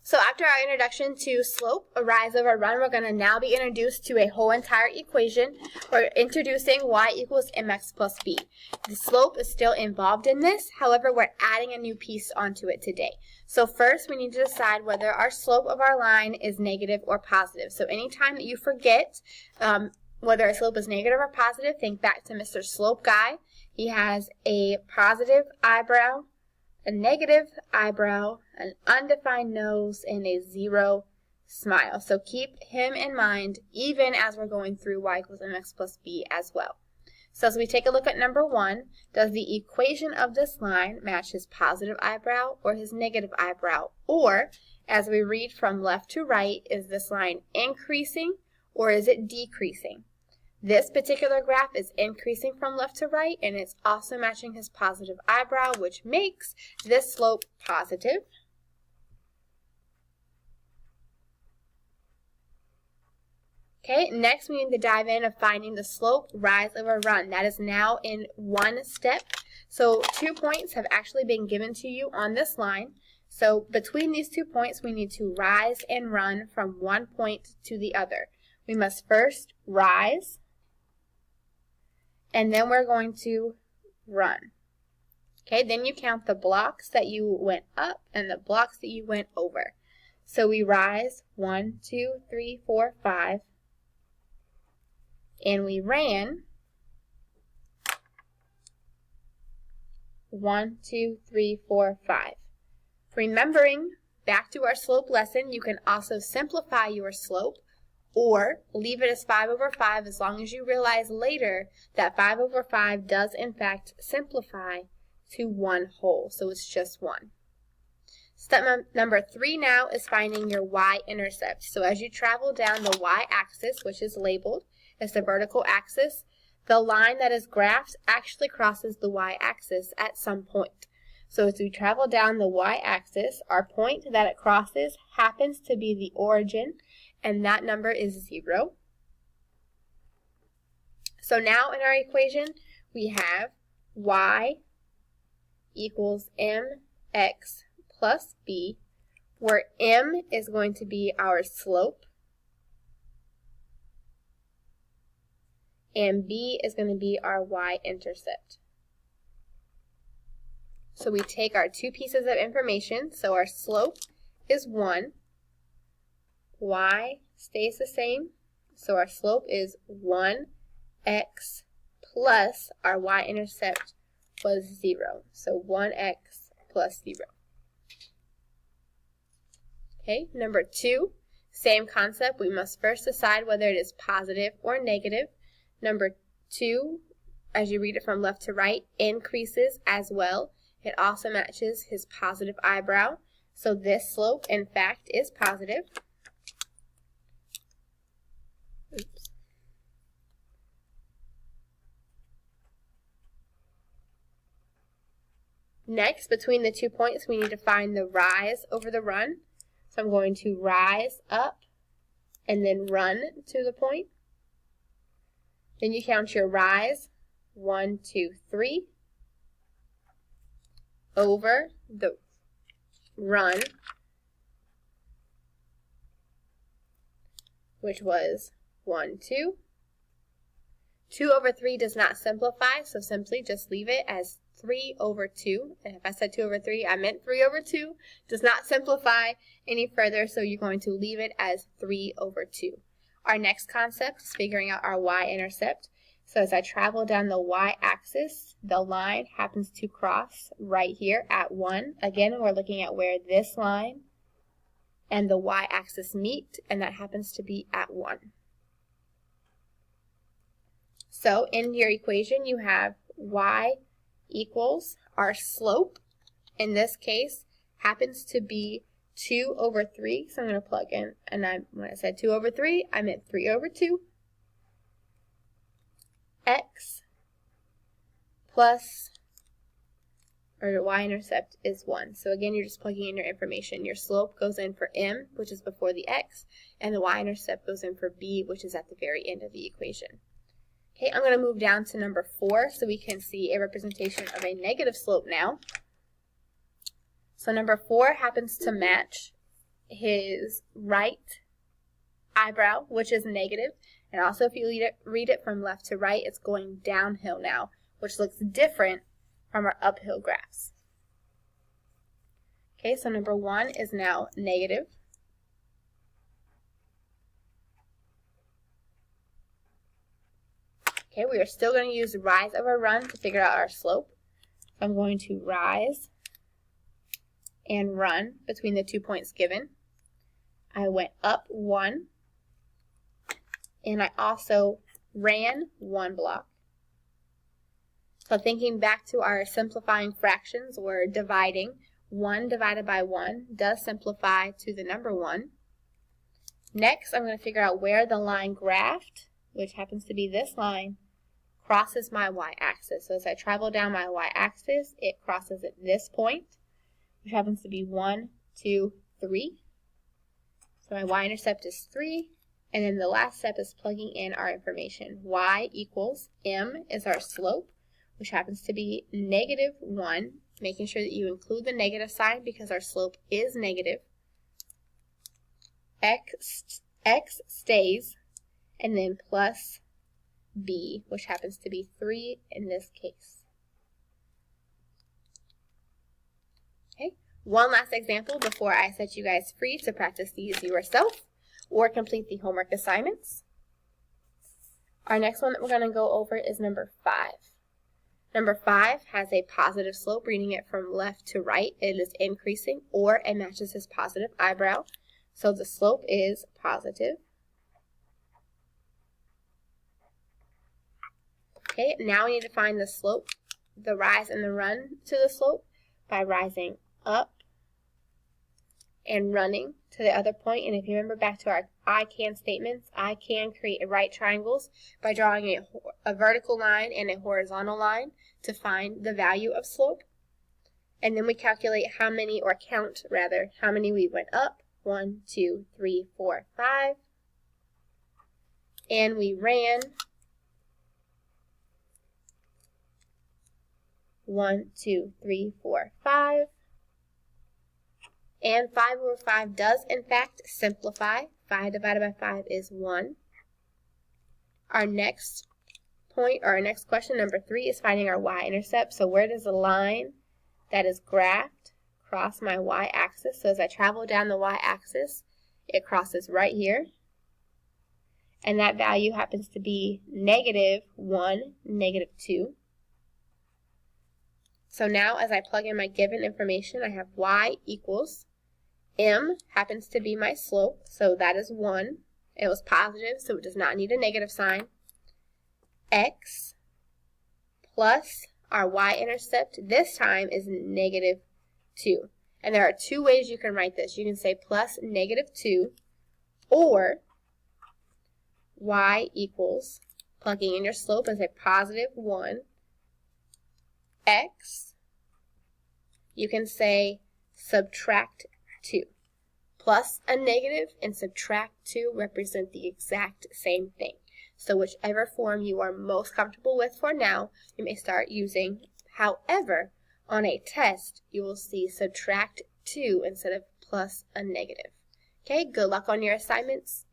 So after our introduction to slope, a rise over run, we're going to now be introduced to a whole entire equation. We're introducing y equals mx plus b. The slope is still involved in this, however, we're adding a new piece onto it today. So first, we need to decide whether our slope of our line is negative or positive. So anytime that you forget whether a slope is negative or positive, think back to Mr. Slope Guy. He has a positive eyebrow, a negative eyebrow, an undefined nose, and a zero smile. So keep him in mind even as we're going through y equals mx plus b as well. So as we take a look at number 1, does the equation of this line match his positive eyebrow or his negative eyebrow? Or, as we read from left to right, is this line increasing or is it decreasing? This particular graph is increasing from left to right, and it's also matching his positive eyebrow, which makes this slope positive. Okay, next we need to dive in of finding the slope rise over run. That is now in one step. So 2 points have actually been given to you on this line. So between these 2 points, we need to rise and run from one point to the other. We must first rise, and then we're going to run. Okay, then you count the blocks that you went up and the blocks that you went over. So we rise 1, 2, 3, 4, 5, and we ran 1, 2, 3, 4, 5. Remembering back to our slope lesson, you can also simplify your slope or leave it as 5 over 5 as long as you realize later that 5 over 5 does in fact simplify to one whole, so it's just 1. Step number 3 now is finding your y-intercept. So as you travel down the y-axis, which is labeled as the vertical axis, the line that is graphed actually crosses the y-axis at some point. So as we travel down the y-axis, our point that it crosses happens to be the origin, and that number is 0. So now in our equation, we have y equals mx plus b, where m is going to be our slope, and b is going to be our y-intercept. So we take our 2 pieces of information, so our slope is 1, y stays the same, so our slope is 1x plus our y-intercept was 0, so 1x plus 0. Okay, number 2, same concept. We must first decide whether it is positive or negative. Number 2, as you read it from left to right, increases as well. It also matches his positive eyebrow, so this slope in fact is positive. Oops. Next, between the 2 points, we need to find the rise over the run. So I'm going to rise up and then run to the point. Then you count your rise, 1, 2, 3, over the run, which was 1, 2. 2 over 3 does not simplify, so simply just leave it as 3 over 2. And if I said 2 over 3, I meant 3 over 2. Does not simplify any further, so you're going to leave it as 3 over 2. Our next concept is figuring out our y-intercept. So as I travel down the y-axis, the line happens to cross right here at 1. Again, we're looking at where this line and the y-axis meet, and that happens to be at 1. So in your equation, you have y equals our slope. In this case, happens to be 2 over 3. So I'm going to plug in, and when I said 2 over 3, I meant 3 over 2. X plus, or the y-intercept is 1. So again, you're just plugging in your information. Your slope goes in for m, which is before the x, and the y-intercept goes in for b, which is at the very end of the equation. Okay, I'm going to move down to number 4 so we can see a representation of a negative slope now. So number 4 happens to match his right eyebrow, which is negative. And also if you read it from left to right, it's going downhill now, which looks different from our uphill graphs. Okay, so number 1 is now negative. Okay, we are still going to use rise over run to figure out our slope. So I'm going to rise and run between the 2 points given. I went up 1, and I also ran 1 block. So thinking back to our simplifying fractions, we're dividing. 1 divided by 1 does simplify to the number 1. Next, I'm going to figure out where the line graphed, which happens to be this line, crosses my y-axis. So as I travel down my y-axis, it crosses at this point, which happens to be 1, 2, 3. So my y-intercept is 3, and then the last step is plugging in our information. Y equals m is our slope, which happens to be negative 1, making sure that you include the negative sign because our slope is negative. X stays, and then plus b, which happens to be 3 in this case. Okay, one last example before I set you guys free to practice these yourself or complete the homework assignments. Our next one that we're going to go over is number 5. Number 5 has a positive slope. Reading it from left to right, it is increasing, or it matches his positive eyebrow. So the slope is positive. Okay, now we need to find the slope, the rise and the run to the slope by rising up and running to the other point. And if you remember back to our I can statements, I can create right triangles by drawing a vertical line and a horizontal line to find the value of slope. And then we calculate how many, or count rather, how many we went up. 1, 2, 3, 4, 5. And we ran 1, 2, 3, 4, 5. And 5 over 5 does in fact simplify. 5 divided by 5 is 1. Our next point, or our next question, number 3, is finding our y-intercept. So where does the line that is graphed cross my y-axis? So as I travel down the y-axis, it crosses right here. And that value happens to be negative 1, negative 2. So now as I plug in my given information, I have y equals m happens to be my slope, so that is 1. It was positive, so it does not need a negative sign. X plus our y-intercept this time is negative 2. And there are 2 ways you can write this. You can say plus negative 2, or y equals, plugging in your slope as a positive 1, x, you can say subtract 2. Plus a negative and subtract 2 represent the exact same thing. So whichever form you are most comfortable with for now, you may start using. However, on a test, you will see subtract 2 instead of plus a negative. Okay, good luck on your assignments.